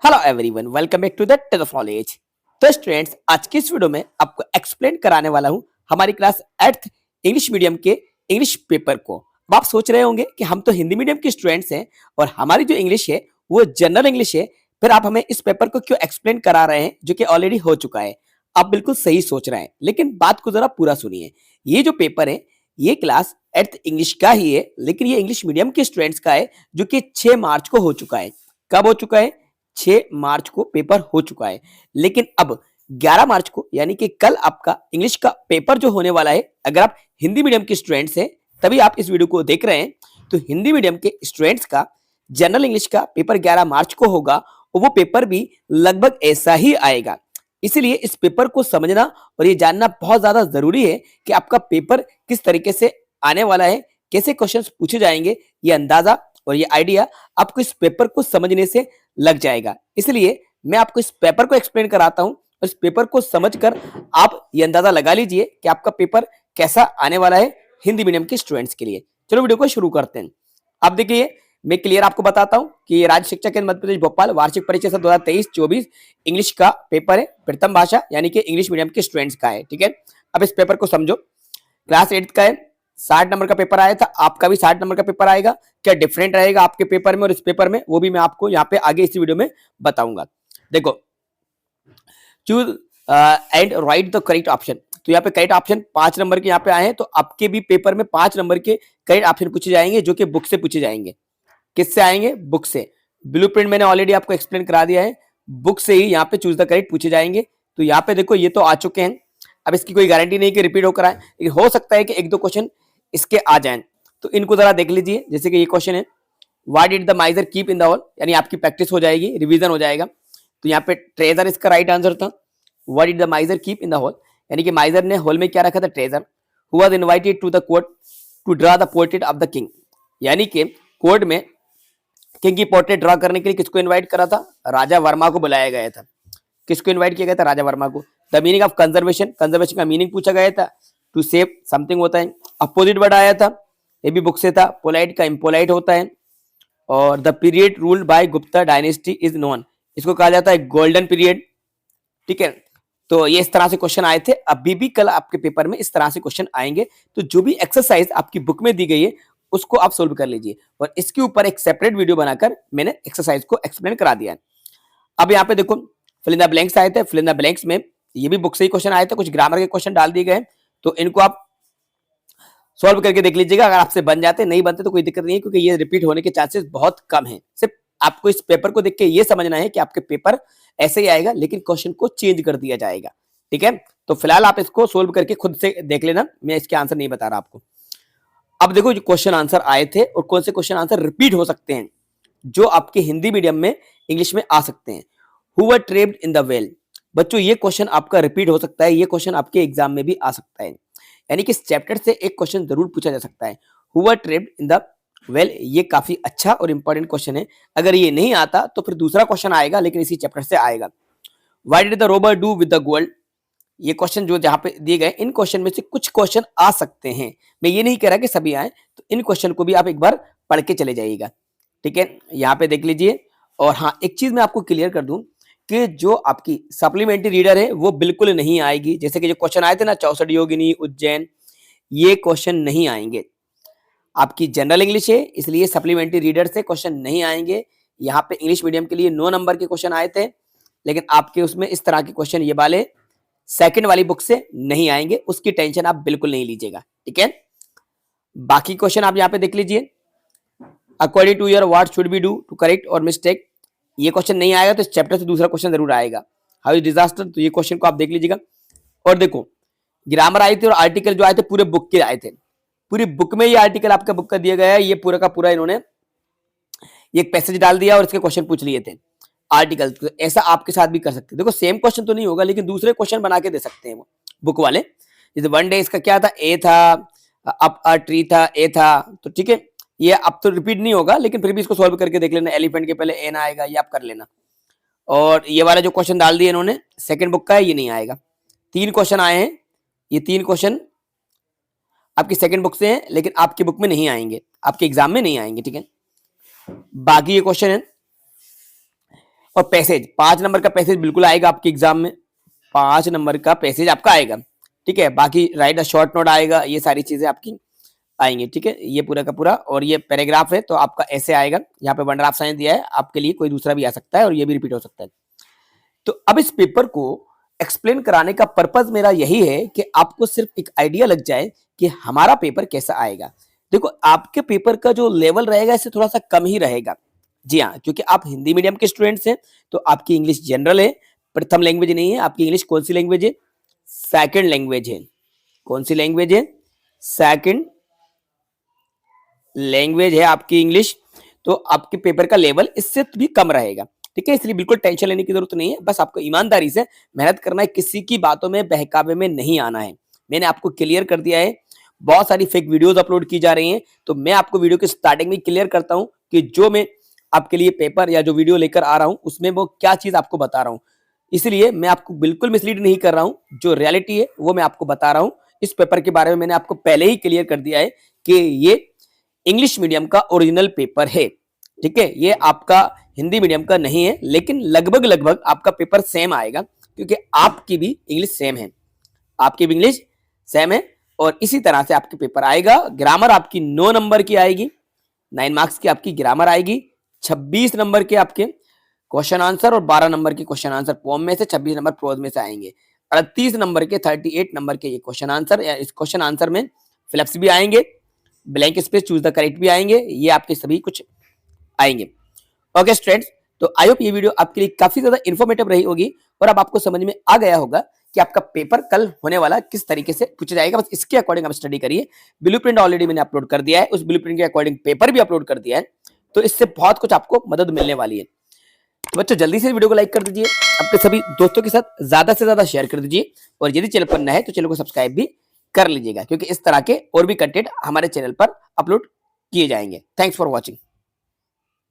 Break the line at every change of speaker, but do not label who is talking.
Hello everyone, welcome back to the test of knowledge. तो students, आज की इस वीडियो में आपको एक्सप्लेन कराने वाला हूं हमारी क्लास 8th इंग्लिश मीडियम के इंग्लिश पेपर को। अब आप सोच रहे होंगे कि हम तो हिंदी मीडियम के स्टूडेंट्स हैं और हमारी जो इंग्लिश है वो जनरल इंग्लिश है, फिर आप हमें इस पेपर को क्यों एक्सप्लेन करा रहे हैं जो कि ऑलरेडी हो चुका है। आप बिल्कुल सही सोच रहे हैं, लेकिन बात को जरा पूरा सुनिए। ये जो पेपर है ये क्लास 8th इंग्लिश का ही है, लेकिन ये इंग्लिश मीडियम के स्टूडेंट्स का है जो कि 6 मार्च को हो चुका है। कब हो चुका है? 6 मार्च को पेपर हो चुका है। लेकिन अब 11 मार्च को यानी कि कल आपका इंग्लिश का पेपर जो होने वाला है, अगर आप हिंदी मीडियम के स्टूडेंट्स हैं तभी आप इस वीडियो को देख रहे हैं, तो हिंदी मीडियम के स्टूडेंट्स का जनरल इंग्लिश का पेपर 11 मार्च को होगा और वो पेपर भी लगभग ऐसा ही आएगा। इसलिए इस पेपर को समझना और ये जानना बहुत ज्यादा जरूरी है कि आपका पेपर किस तरीके से आने वाला है, कैसे क्वेश्चंस पूछे जाएंगे। ये अंदाजा और ये आइडिया आपको इस पेपर को समझने से लग जाएगा। इसलिए मैं आपको इस पेपर को एक्सप्लेन कराता हूं और इस पेपर को समझकर आप ये अंदाजा लगा लीजिए कि आपका पेपर कैसा आने वाला है हिंदी मीडियम के स्टूडेंट्स के लिए। चलो वीडियो को शुरू करते हैं। आप देखिए, मैं क्लियर आपको बताता हूं कि ये राज्य शिक्षा केंद्र मध्य प्रदेश भोपाल वार्षिक परीक्षा 2023-24 इंग्लिश का पेपर है, प्रथम भाषा यानी कि इंग्लिश मीडियम के स्टूडेंट्स का है। ठीक है, अब इस पेपर को समझो। क्लास 8 का है, 60 नंबर का पेपर आया था, आपका भी 60 नंबर का पेपर आएगा। क्या डिफरेंट रहेगा आपके पेपर में और इस पेपर में, वो भी मैं आपको यहाँ पे आगे इसी वीडियो में बताऊंगा। देखो, choose and right the correct option. तो यहाँ पे करेक्ट ऑप्शन 5 नंबर के यहाँ पे आए हैं, तो आपके भी पेपर में 5 नंबर के करेक्ट ऑप्शन पूछे जाएंगे जो कि बुक से पूछे जाएंगे। किससे आएंगे? बुक से। ब्लूप्रिंट मैंने ऑलरेडी आपको एक्सप्लेन करा दिया है, बुक से ही यहाँ पे चूज द करेक्ट पूछे जाएंगे। तो यहाँ पे देखो, ये तो आ चुके हैं। अब इसकी कोई गारंटी नहीं कि रिपीट होकर आए, लेकिन हो सकता है कि एक दो क्वेश्चन इसके आ जाएं। तो इनको जरा देख लीजिए। जैसे कि ये क्वेश्चन है, why did the miser keep in the hall, यानी आपकी प्रैक्टिस हो जाएगी, रिवीजन हो जाएगा। तो यहाँ पे ट्रेजर इसका राइट आंसर था। Why did the miser keep in the hall, यानी कि माइजर ने हॉल में क्या रखा था? Treasure. Who was invited to the court to draw the portrait of the king, यानी कि कोर्ट में किंग की पोर्ट्रेट ड्रा करने के लिए किसको इनवाइट करा था? राजा वर्मा को बुलाया गया था। किसको इनवाइट किया गया था? राजा वर्मा को। The meaning of conservation, conservation का मीनिंग पूछा गया था। टू सेव समथिंग होता है। अपोजिट वर्ड आया था, ये भी बुक से था। पोलाइट का इम्पोलाइट होता है। और the period ruled by Gupta dynasty is known, इसको कहा जाता है गोल्डन पीरियड। ठीक है, तो ये इस तरह से क्वेश्चन आए थे। अभी भी कल आपके पेपर में इस तरह से क्वेश्चन आएंगे। तो जो भी एक्सरसाइज आपकी बुक में दी गई है उसको आप सोल्व कर लीजिए, और इसके ऊपर एक सेपरेट वीडियो बनाकर मैंने एक्सरसाइज को एक्सप्लेन करा दिया है। अब यहाँ पे देखो, फिल इन द ब्लैंक्स आए थे। फिल इन द ब्लैंक्स में ये भी बुक से ही क्वेश्चन आए थे, कुछ ग्रामर के क्वेश्चन डाल दिए गए, तो इनको आप सॉल्व करके देख लीजिएगा। अगर आपसे बन जाते, नहीं बनते तो कोई दिक्कत नहीं है, क्योंकि ये रिपीट होने के चांसेस बहुत कम है। सिर्फ आपको इस पेपर को देख के ये समझना है कि आपके पेपर ऐसे ही आएगा, लेकिन क्वेश्चन को चेंज कर दिया जाएगा। ठीक है, तो फिलहाल आप इसको सोल्व करके खुद से देख लेना, मैं इसके आंसर नहीं बता रहा आपको। अब देखो, जो क्वेश्चन आंसर आए थे और कौन से क्वेश्चन आंसर रिपीट हो सकते हैं जो आपके हिंदी मीडियम में इंग्लिश में आ सकते हैं। Who were trapped in the well, बच्चों ये क्वेश्चन आपका रिपीट हो सकता है, ये क्वेश्चन आपके एग्जाम में भी आ सकता है, यानी कि इस चैप्टर से एक क्वेश्चन जरूर पूछा जा सकता है। Who were trapped in the well, ये काफी अच्छा और इंपॉर्टेंट क्वेश्चन है। अगर ये नहीं आता तो फिर दूसरा क्वेश्चन आएगा, लेकिन इसी चैप्टर से आएगा। Why did the Rober do with the gold, ये क्वेश्चन जो जहां पे दिए गए, इन क्वेश्चन में से कुछ क्वेश्चन आ सकते हैं। मैं ये नहीं कह रहा कि सभी आए, तो इन क्वेश्चन को भी आप एक बार पढ़ के चले जाइएगा। ठीक है, यहाँ पे देख लीजिए। और हाँ, एक चीज मैं आपको क्लियर कर दूं कि जो आपकी सप्लीमेंट्री रीडर है वो बिल्कुल नहीं आएगी। जैसे कि जो क्वेश्चन आए थे ना, 64 योगिनी, उज्जैन, ये क्वेश्चन नहीं आएंगे। आपकी जनरल इंग्लिश है, इसलिए सप्लीमेंट्री रीडर से क्वेश्चन नहीं आएंगे। यहाँ पे इंग्लिश मीडियम के लिए 9 नंबर के क्वेश्चन आए थे, लेकिन आपके उसमें इस तरह के क्वेश्चन ये वाले सेकंड वाली बुक से नहीं आएंगे, उसकी टेंशन आप बिल्कुल नहीं लीजिएगा। ठीक है, बाकी क्वेश्चन आप यहाँ पे देख लीजिए। According to your what should be do to correct our mistake, ये क्वेश्चन नहीं आएगा, तो इस चैप्टर से दूसरा क्वेश्चन जरूर आएगा। हाउ इज डिजास्टर, तो ये क्वेश्चन को आप देख लीजिएगा। और देखो, ग्रामर आई थी और आर्टिकल जो आए थे पूरे बुक के आए थे। पूरी बुक में ये आर्टिकल आपका बुक का दिया गया है, ये पूरा का पूरा इन्होंने एक पैसेज डाल दिया और इसके क्वेश्चन पूछ लिए थे आर्टिकल। तो ऐसा आपके साथ भी कर सकते हैं। देखो, सेम क्वेश्चन तो नहीं होगा, लेकिन दूसरे क्वेश्चन बना के दे सकते हैं वो बुक वाले। जैसे वन डे, इसका क्या था? ए था, अप अ ट्री था, ए था। तो ठीक है, ये अब तो रिपीट नहीं होगा, लेकिन फिर भी इसको सॉल्व करके देख लेना। एलिफेंट के पहले एन आएगा, ये आप कर लेना। और ये वाला जो क्वेश्चन डाल दिए इन्होंने, सेकंड बुक का है, ये नहीं आएगा। 3 क्वेश्चन आए हैं, ये 3 क्वेश्चन आपकी सेकंड बुक से हैं, लेकिन आपकी बुक में नहीं आएंगे, आपके एग्जाम में नहीं आएंगे। ठीक है, बाकी ये क्वेश्चन है, और पैसेज 5 नंबर का पैसेज बिल्कुल आएगा आपके एग्जाम में, 5 नंबर का पैसेज आपका आएगा, ठीक है। बाकी राइट अ शॉर्ट नोट आएगा, ये सारी चीजें आपकी आएंगी, ठीक है। ये पूरा का पूरा, और ये पैराग्राफ है तो आपका ऐसे आएगा। यहाँ पे वंडर ऑफ साइंस दिया है आपके लिए, कोई दूसरा भी आ सकता है और ये भी रिपीट हो सकता है। तो अब इस पेपर को एक्सप्लेन कराने का पर्पज मेरा यही है कि आपको सिर्फ एक आइडिया लग जाए कि हमारा पेपर कैसा आएगा। देखो, आपके पेपर का जो लेवल रहेगा इससे थोड़ा सा कम ही रहेगा। जी हाँ, क्योंकि आप हिंदी मीडियम के स्टूडेंट्स हैं तो आपकी इंग्लिश जनरल है, प्रथम लैंग्वेज नहीं है। आपकी इंग्लिश कौन सी लैंग्वेज है? सेकंड लैंग्वेज है। कौन सी लैंग्वेज है? सेकंड लैंग्वेज है आपकी इंग्लिश। तो आपके पेपर का लेवल इससे भी कम रहेगा, ठीक है। इसलिए बिल्कुल टेंशन लेने की जरूरत नहीं है, बस आपको ईमानदारी से मेहनत करना है, किसी की बातों में बहकावे में नहीं आना है। मैंने आपको क्लियर कर दिया है। बहुत सारी फेक वीडियोस अपलोड की जा रही हैं, तो मैं आपको वीडियो के स्टार्टिंग में क्लियर करता हूं कि जो मैं आपके लिए पेपर या जो वीडियो लेकर आ रहा हूं उसमें वो क्या चीज आपको बता रहा हूं। इसलिए मैं आपको बिल्कुल मिसलीड नहीं कर रहा हूं, जो रियलिटी है वो मैं आपको बता रहा हूं। इस पेपर के बारे में मैंने आपको पहले ही क्लियर कर दिया है कि ये इंग्लिश मीडियम का ओरिजिनल पेपर है, ठीक है। ये आपका हिंदी मीडियम का नहीं है, लेकिन लगभग लगभग आपका पेपर सेम आएगा, क्योंकि आपकी भी इंग्लिश सेम है, आपकी भी इंग्लिश सेम है। और इसी तरह से आपके पेपर आएगा। ग्रामर आपकी 9 नंबर की आएगी, 9 मार्क्स की आपकी ग्रामर आएगी। 26 नंबर के आपके क्वेश्चन आंसर और 12 नंबर के क्वेश्चन आंसर पोम में से, 26 नंबर प्रोज में से आएंगे। 38 नंबर के 38 नंबर के ये क्वेश्चन आंसर, या इस क्वेश्चन आंसर में फिलअप्स भी आएंगे, blank space choose the correct भी आएंगे, ये आपके सभी कुछ आएंगे। ओके स्टूडेंट्स, तो आई होप ये वीडियो आपके लिए काफी ज्यादा इंफॉर्मेटिव रही होगी और अब आपको समझ में आ गया होगा कि आपका पेपर कल होने वाला किस तरीके से पूछा जाएगा। बस इसके अकॉर्डिंग आप स्टडी करिए। ब्लूप्रिंट ऑलरेडी मैंने अपलोड कर दिया है, उस ब्लूप्रिंट के अकॉर्डिंग पेपर भी अपलोड कर दिया है, तो इससे बहुत कुछ आपको मदद मिलने वाली है। तो बच्चों, जल्दी से वीडियो को लाइक कर दीजिए, अपने सभी दोस्तों के साथ ज्यादा से ज्यादा शेयर कर दीजिए, और यदि चैनल पर नया है तो चैनल को सब्सक्राइब भी कर लीजिएगा, क्योंकि इस तरह के और भी कंटेंट हमारे चैनल पर अपलोड किए जाएंगे। Thanks for watching.